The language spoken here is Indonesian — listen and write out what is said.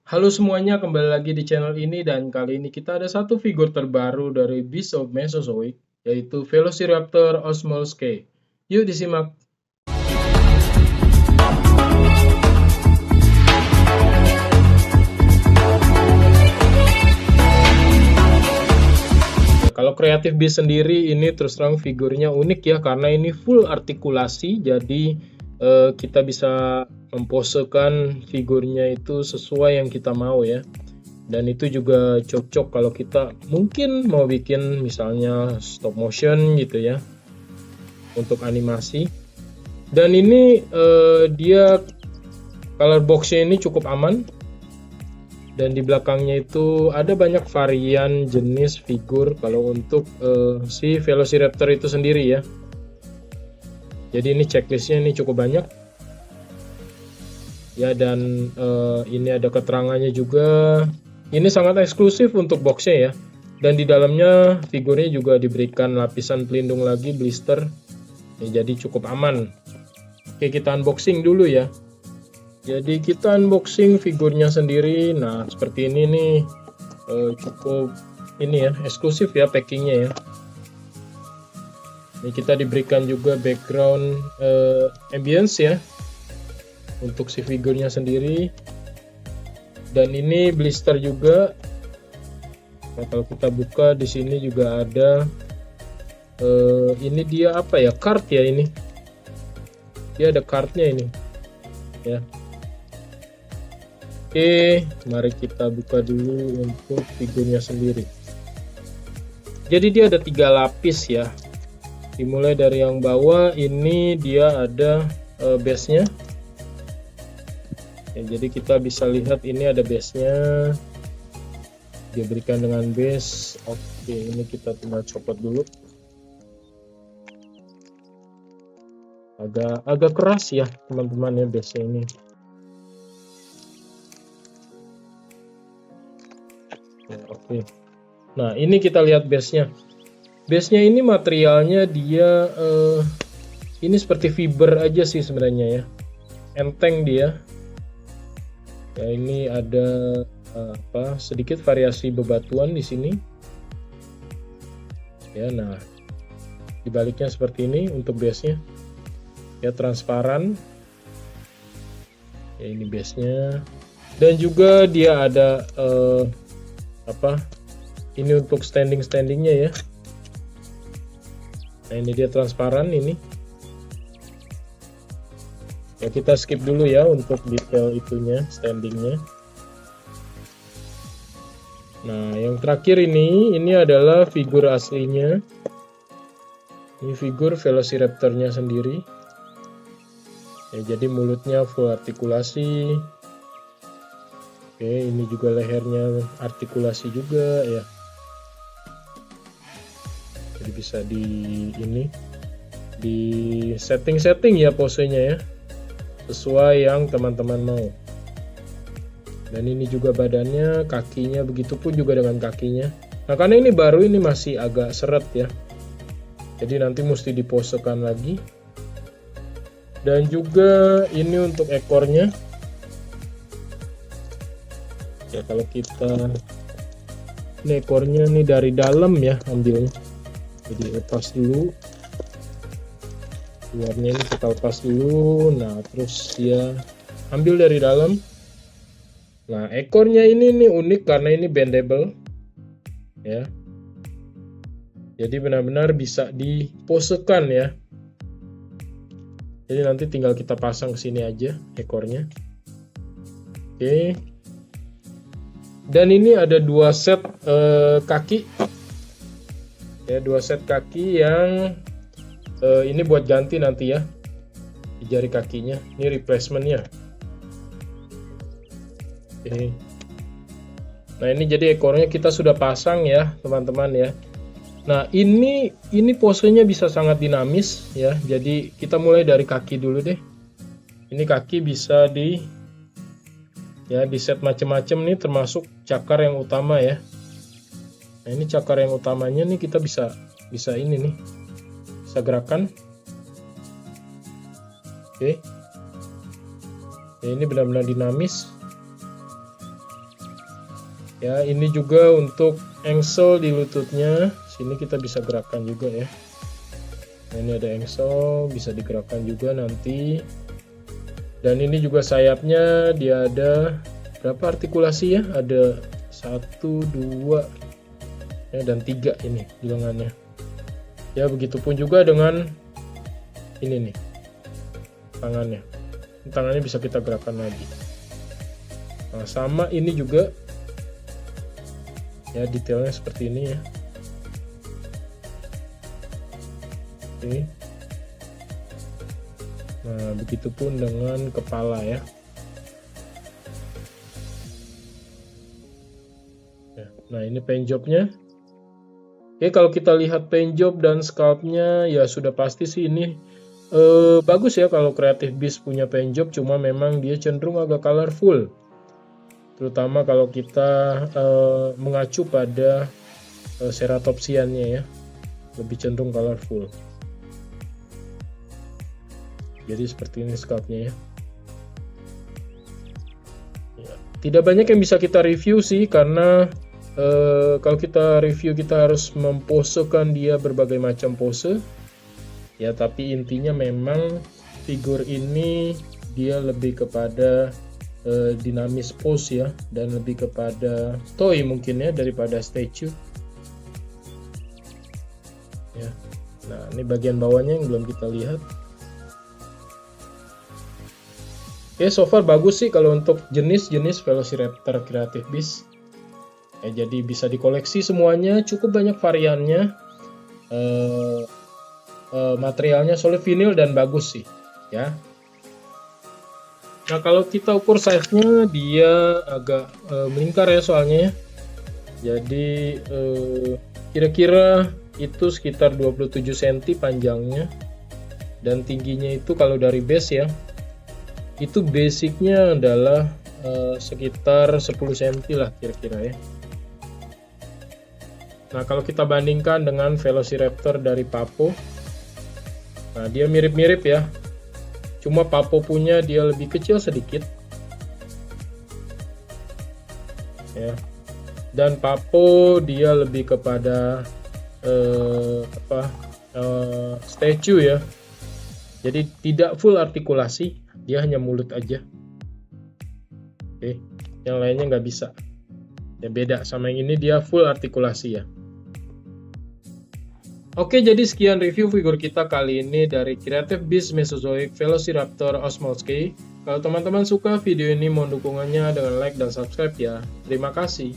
Halo semuanya, kembali lagi di channel ini dan kali ini kita ada satu figur terbaru dari Beast of Mesozoic, yaitu Velociraptor osmolske. Yuk disimak. Ya, kalau Creative Beast sendiri ini terus terang figurnya unik ya, karena ini full artikulasi, jadi kita bisa memposekan figurnya itu sesuai yang kita mau ya. Dan itu juga cocok kalau kita mungkin mau bikin misalnya stop motion gitu ya untuk animasi. Dan ini dia color boxnya ini cukup aman. Dan di belakangnya itu ada banyak varian jenis figur kalau untuk si Velociraptor itu sendiri ya. Jadi ini checklistnya ini cukup banyak. Ya, dan ini ada keterangannya juga. Ini sangat eksklusif untuk boxnya ya. Dan di dalamnya figurnya juga diberikan lapisan pelindung lagi, blister. Ya, jadi cukup aman. Oke, kita unboxing dulu ya. Jadi kita unboxing figurnya sendiri. Nah, seperti ini nih. Cukup ini ya, eksklusif ya packingnya ya. Ini kita diberikan juga background ambience ya untuk si figurnya sendiri. Dan ini blister juga. Nah, kalau kita buka di sini juga ada ini dia apa ya, card ya, ini dia ada cardnya ini ya. Oke, mari kita buka dulu untuk figurnya sendiri. Jadi dia ada 3 lapis ya. Dimulai dari yang bawah, ini dia ada base-nya. Ya, jadi kita bisa lihat ini ada base-nya. Diberikan dengan base. Oke, ini kita tinggal copot dulu. Agak keras ya teman-teman ya base-nya ini. Ya, oke. Nah, ini kita lihat base-nya. Base-nya ini materialnya dia ini seperti fiber aja sih sebenarnya ya. Enteng dia. Ya, ini ada sedikit variasi bebatuan di sini. Ya, nah dibaliknya seperti ini untuk base-nya. Ya, transparan. Ya, ini base-nya. Dan juga dia ada ini untuk standingnya ya. Nah, ini dia transparan ini. Ya, kita skip dulu ya untuk detail itunya, standingnya. Nah, yang terakhir ini adalah figur aslinya. Ini figur Velociraptornya sendiri. Ya, jadi mulutnya full artikulasi. Oke, ini juga lehernya artikulasi juga ya. Jadi bisa di setting ya posenya ya, sesuai yang teman-teman mau. Dan ini juga badannya, kakinya, begitupun juga dengan kakinya. Nah, karena ini baru, ini masih agak seret ya, jadi nanti mesti diposekan lagi. Dan juga ini untuk ekornya ya, kalau kita ini ekornya nih dari dalam ya ambilnya, jadi lepas dulu luarnya, ini kita lepas dulu. Nah, terus ya ambil dari dalam. Nah, ekornya ini nih unik karena ini bendable ya, jadi benar-benar bisa diposekan ya. Jadi nanti tinggal kita pasang ke sini aja ekornya. Oke. Dan ini ada 2 set kaki ya, 2 set kaki yang ini buat ganti nanti ya di jari kakinya. Ini replacementnya. Oke. Nah, ini jadi ekornya kita sudah pasang ya teman-teman ya. Nah, ini posenya bisa sangat dinamis ya. Jadi kita mulai dari kaki dulu deh. Ini kaki bisa di set macam-macam nih, termasuk cakar yang utama ya. Nah, ini cakar yang utamanya nih kita bisa ini nih, bisa gerakan. Oke. Ya, ini benar-benar dinamis. Ya, ini juga untuk engsel di lututnya. Sini kita bisa gerakkan juga ya. Nah, ini ada engsel, bisa digerakkan juga nanti. Dan ini juga sayapnya, dia ada berapa artikulasi ya? Ada 1, 2, ya, dan 3 ini di lengannya. Ya, begitupun juga dengan ini nih, tangannya. Tangannya bisa kita gerakkan lagi. Nah, sama ini juga. Ya, detailnya seperti ini ya. Oke. Nah, begitupun dengan kepala ya. Nah, ini paint jobnya. Oke, kalau kita lihat paint job dan sculptnya, ya sudah pasti sih ini bagus ya kalau Creative Beast punya paint job, cuma memang dia cenderung agak colorful. Terutama kalau kita mengacu pada ceratopsiannya ya, lebih cenderung colorful. Jadi seperti ini sculptnya ya. Tidak banyak yang bisa kita review sih, karena kalau kita review kita harus memposekan dia berbagai macam pose ya, tapi intinya memang figur ini dia lebih kepada dinamis pose ya, dan lebih kepada toy mungkin ya daripada statue ya. Nah, ini bagian bawahnya yang belum kita lihat. Oke, so far bagus sih kalau untuk jenis-jenis Velociraptor Creative Beast ya, jadi bisa dikoleksi semuanya, cukup banyak variannya. Materialnya solid vinyl dan bagus sih ya. Nah, kalau kita ukur size-nya, dia agak melingkar ya soalnya ya. Jadi kira-kira itu sekitar 27 cm panjangnya, dan tingginya itu kalau dari base ya, itu basicnya adalah sekitar 10 cm lah kira-kira ya. Nah, kalau kita bandingkan dengan Velociraptor dari Papo, nah dia mirip-mirip ya. Cuma Papo punya dia lebih kecil sedikit. Ya. Dan Papo dia lebih kepada statue ya. Jadi tidak full artikulasi, dia hanya mulut aja. Oke, yang lainnya nggak bisa. Ya, beda sama yang ini, dia full artikulasi ya. Oke, jadi sekian review figur kita kali ini dari Creative Beast Mesozoic Velociraptor Osmowski. Kalau teman-teman suka video ini, mohon dukungannya dengan like dan subscribe ya. Terima kasih.